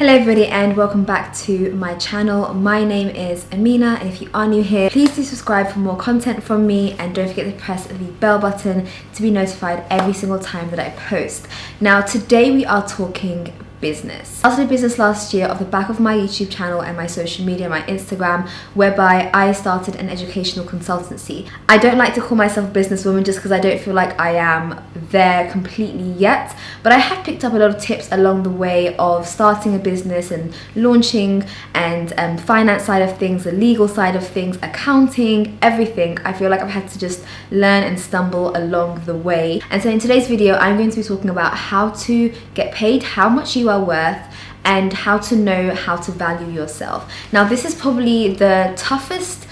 Hello everybody and welcome back to my channel. My name is Amina, and if you are new here, please do subscribe for more content from me, and don't forget to press the bell button to be notified every single time that I post. Now today we are talking business. I started a business last year off the back of my YouTube channel and my social media, my Instagram, whereby I started an educational consultancy. I don't like to call myself a businesswoman just because I don't feel like I am there completely yet, but I have picked up a lot of tips along the way of starting a business and launching, and finance side of things, the legal side of things, accounting, everything. I feel like I've had to just learn and stumble along the way. And so in today's video, I'm going to be talking about how to get paid, how much you are worth, and how to know how to value yourself. Now this is probably the toughest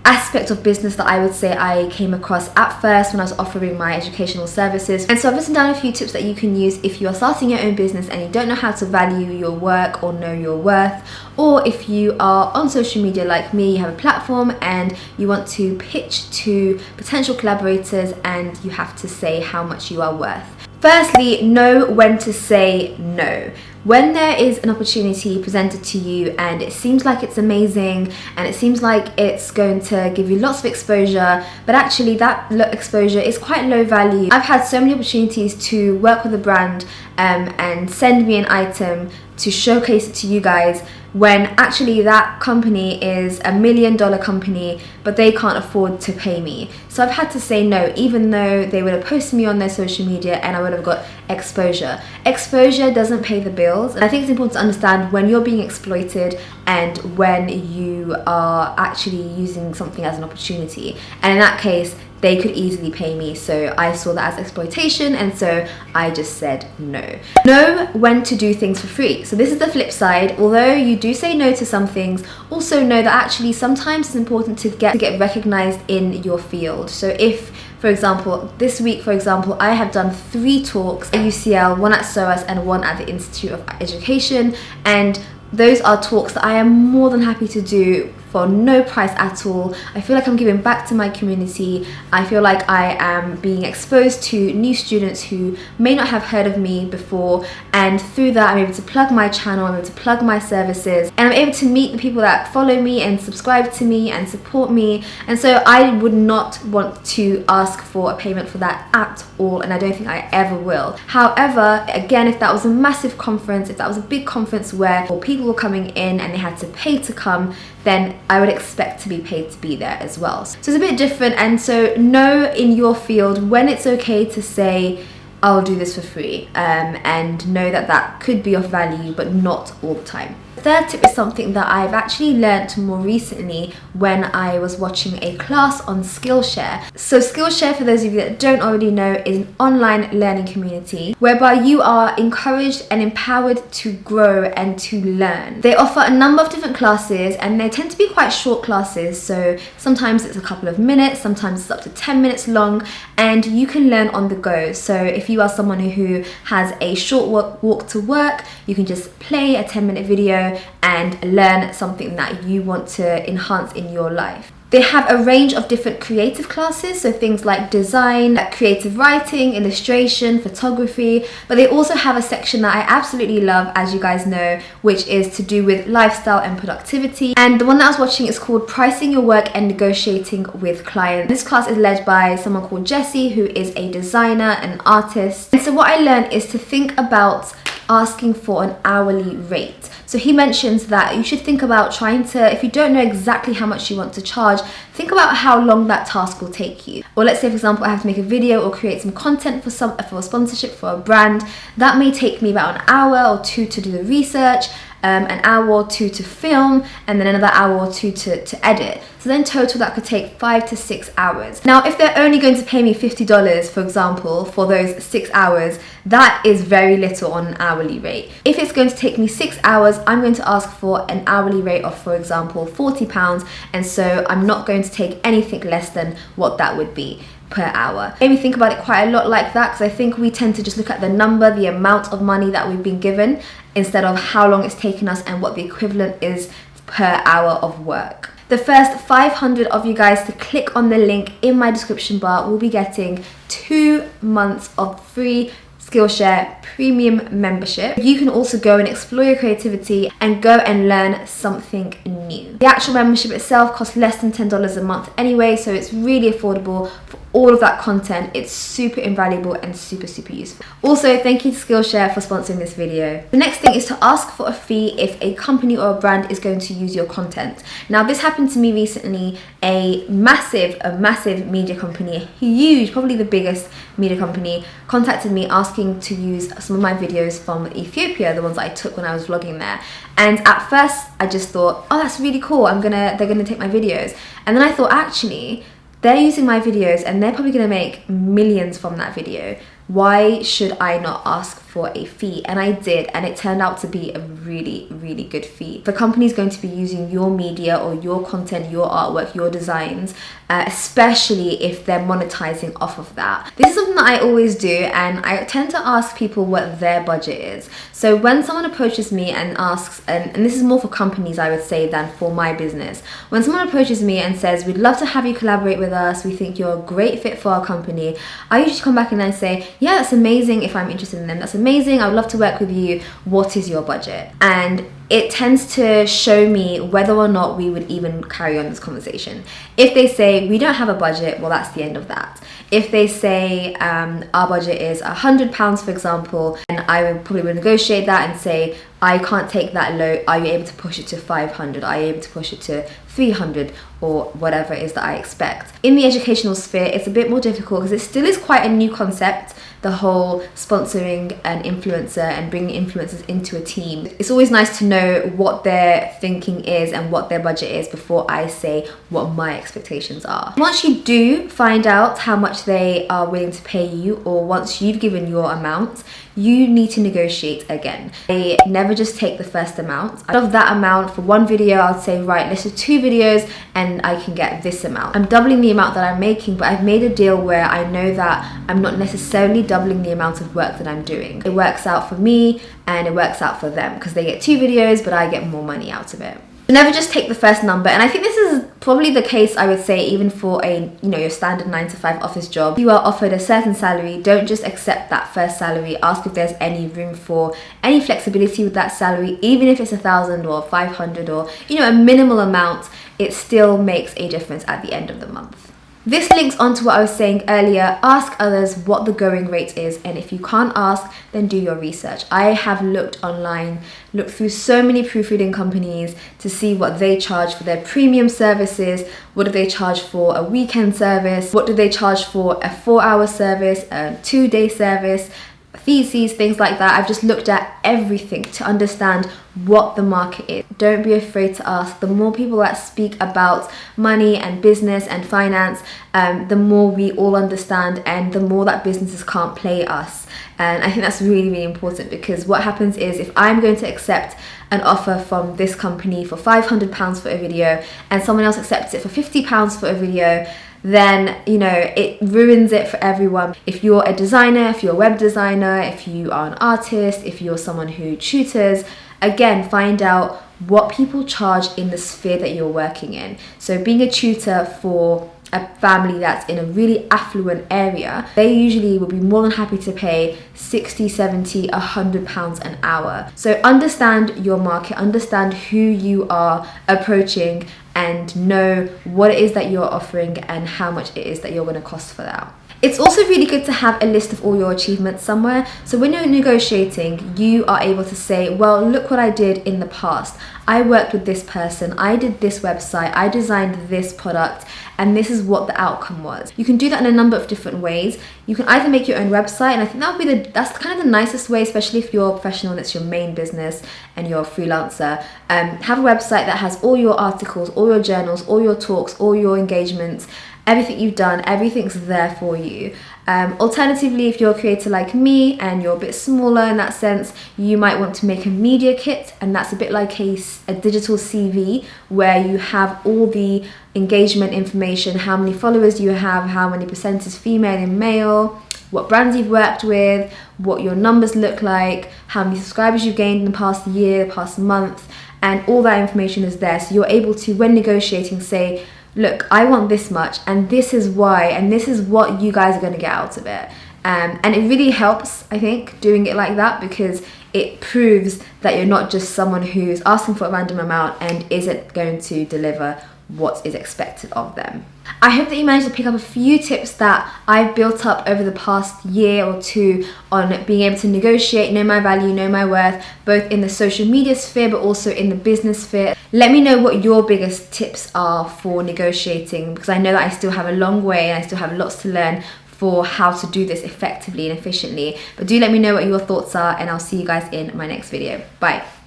aspect of business that I would say I came across at first when I was offering my educational services. And so I've written down a few tips that you can use if you are starting your own business and you don't know how to value your work or know your worth, or if you are on social media like me, you have a platform and you want to pitch to potential collaborators and you have to say how much you are worth. Firstly, know when to say no. When there is an opportunity presented to you and it seems like it's amazing and it seems like it's going to give you lots of exposure, but actually that exposure is quite low value. I've had so many opportunities to work with a brand and send me an item to showcase it to you guys, when actually that company is $1 million company, but they can't afford to pay me. So I've had to say no, even though they would have posted me on their social media and I would have got exposure. Exposure doesn't pay the bills. And I think it's important to understand when you're being exploited and when you are actually using something as an opportunity. And in that case, they could easily pay me, so I saw that as exploitation, and so I just said no. Know when to do things for free. So this is the flip side. Although you do say no to some things, also know that actually sometimes it's important to get recognized in your field. So if, for example, this week, for example, I have done 3 talks at UCL, 1 at SOAS and 1 at the Institute of Education, and those are talks that I am more than happy to do for no price at all. I feel like I'm giving back to my community. I feel like I am being exposed to new students who may not have heard of me before, and through that I'm able to plug my channel, I'm able to plug my services, and I'm able to meet the people that follow me and subscribe to me and support me. And so I would not want to ask for a payment for that at all, and I don't think I ever will. However, again, if that was a massive conference, if that was a big conference where people were coming in and they had to pay to come, then I would expect to be paid to be there as well. So it's a bit different, and so know in your field when it's okay to say, I'll do this for free, and know that that could be of value, but not all the time. The third tip is something that I've actually learnt more recently when I was watching a class on Skillshare. So Skillshare, for those of you that don't already know, is an online learning community whereby you are encouraged and empowered to grow and to learn. They offer a number of different classes, and they tend to be quite short classes. So sometimes it's a couple of minutes, sometimes it's up to 10 minutes long, and you can learn on the go. So if you are someone who has a short walk to work, you can just play a 10-minute video and learn something that you want to enhance in your life. They have a range of different creative classes, so things like design, creative writing, illustration, photography, but they also have a section that I absolutely love, as you guys know, which is to do with lifestyle and productivity. And the one that I was watching is called Pricing Your Work and Negotiating with Clients. This class is led by someone called Jessie, who is a designer and an artist. And so what I learned is to think about asking for an hourly rate. So he mentions that you should think about trying to, if you don't know exactly how much you want to charge, think about how long that task will take you. Or let's say, for example, I have to make a video or create some content for a sponsorship for a brand. That may take me about an hour or 2 to do the research, an hour or 2 to film, and then another hour or 2 to edit. So then total that could take 5 to 6 hours. Now if they're only going to pay me $50, for example, for those 6 hours, that is very little on an hourly rate. If it's going to take me 6 hours, I'm going to ask for an hourly rate of, for example, £40, and so I'm not going to take anything less than what that would be per hour. Made me think about it quite a lot like that, because I think we tend to just look at the number, the amount of money that we've been given, instead of how long it's taken us and what the equivalent is per hour of work. The first 500 of you guys to click on the link in my description bar will be getting 2 months of free Skillshare Premium membership. You can also go and explore your creativity and go and learn something new. The actual membership itself costs less than $10 a month anyway, so it's really affordable for all of that content. It's super invaluable and super useful. Also, thank you to Skillshare for sponsoring this video. The next thing is to ask for a fee if a company or a brand is going to use your content. Now, this happened to me recently. A massive media company, huge, probably the biggest media company, contacted me asking to use some of my videos from Ethiopia, the ones that I took when I was vlogging there. And at first I just thought, oh, that's really cool, they're gonna take my videos. And then I thought, actually, they're using my videos and they're probably gonna make millions from that video. Why should I not ask for a fee? And I did, and it turned out to be a really good fee. If a company is going to be using your media or your content, your artwork, your designs, especially if they're monetizing off of that. This is something that I always do, and I tend to ask people what their budget is. So when someone approaches me and asks, and this is more for companies I would say than for my business, when someone approaches me and says, we'd love to have you collaborate with us, we think you're a great fit for our company, I usually come back and I say, yeah, that's amazing. If I'm interested in them, that's amazing. I would love to work with you. What is your budget? And it tends to show me whether or not we would even carry on this conversation. If they say we don't have a budget, well, that's the end of that. If they say our budget is £100, for example, and I would probably negotiate that and say, I can't take that low. Are you able to push it to 500? Are you able to push it to 300 or whatever it is that I expect? In the educational sphere, it's a bit more difficult because it still is quite a new concept, the whole sponsoring an influencer and bringing influencers into a team. It's always nice to know what their thinking is and what their budget is before I say what my expectations are. Once you do find out how much they are willing to pay you, or once you've given your amount, you need to negotiate again. I never just take the first amount. Out of that amount, for one video, I'll say, right, let's do 2 videos and I can get this amount. I'm doubling the amount that I'm making, but I've made a deal where I know that I'm not necessarily doubling the amount of work that I'm doing. It works out for me and it works out for them because they get 2 videos, but I get more money out of it. Never just take the first number, and I think this is probably the case, I would say, even for a your standard 9-to-5 office job. If you are offered a certain salary, don't just accept that first salary. Ask if there's any room for any flexibility with that salary, even if it's 1,000 or 500 or a minimal amount. It still makes a difference at the end of the month. This links on to what I was saying earlier. Ask others what the going rate is, and if you can't ask, then do your research. I have looked online, looked through so many proofreading companies to see what they charge for their premium services, what do they charge for a weekend service, what do they charge for a 4-hour service, a 2-day service, theses, things like that. I've just looked at everything to understand what the market is. Don't be afraid to ask. The more people that speak about money and business and finance, the more we all understand and the more that businesses can't play us. And I think that's really important, because what happens is, if I'm going to accept an offer from this company for £500 for a video and someone else accepts it for £50 for a video, then it ruins it for everyone. If you're a designer, if you're a web designer, if you are an artist, if you're someone who tutors, again, find out what people charge in the sphere that you're working in. So being a tutor for a family that's in a really affluent area, they usually will be more than happy to pay 60, 70, £100 an hour. So understand your market, understand who you are approaching, and know what it is that you're offering and how much it is that you're going to cost for that. It's also really good to have a list of all your achievements somewhere. So when you're negotiating, you are able to say, well, look what I did in the past. I worked with this person, I did this website, I designed this product, and this is what the outcome was. You can do that in a number of different ways. You can either make your own website, and I think that's kind of the nicest way, especially if you're a professional and it's your main business and you're a freelancer. Have a website that has all your articles, all your journals, all your talks, all your engagements, everything you've done, everything's there for you. Alternatively, if you're a creator like me and you're a bit smaller in that sense, you might want to make a media kit, and that's a bit like a digital CV where you have all the engagement information, how many followers you have, how many percent is female and male, what brands you've worked with, what your numbers look like, how many subscribers you've gained in the past year, past month, and all that information is there. So you're able to, when negotiating, say, look, I want this much, and this is why, and this is what you guys are going to get out of it. And it really helps, I think, doing it like that, because it proves that you're not just someone who's asking for a random amount and isn't going to deliver what is expected of them. I hope that you managed to pick up a few tips that I've built up over the past year or two on being able to negotiate, know my value, know my worth, both in the social media sphere but also in the business sphere. Let me know what your biggest tips are for negotiating, because I know that I still have a long way and I still have lots to learn for how to do this effectively and efficiently. But do let me know what your thoughts are, and I'll see you guys in my next video. Bye.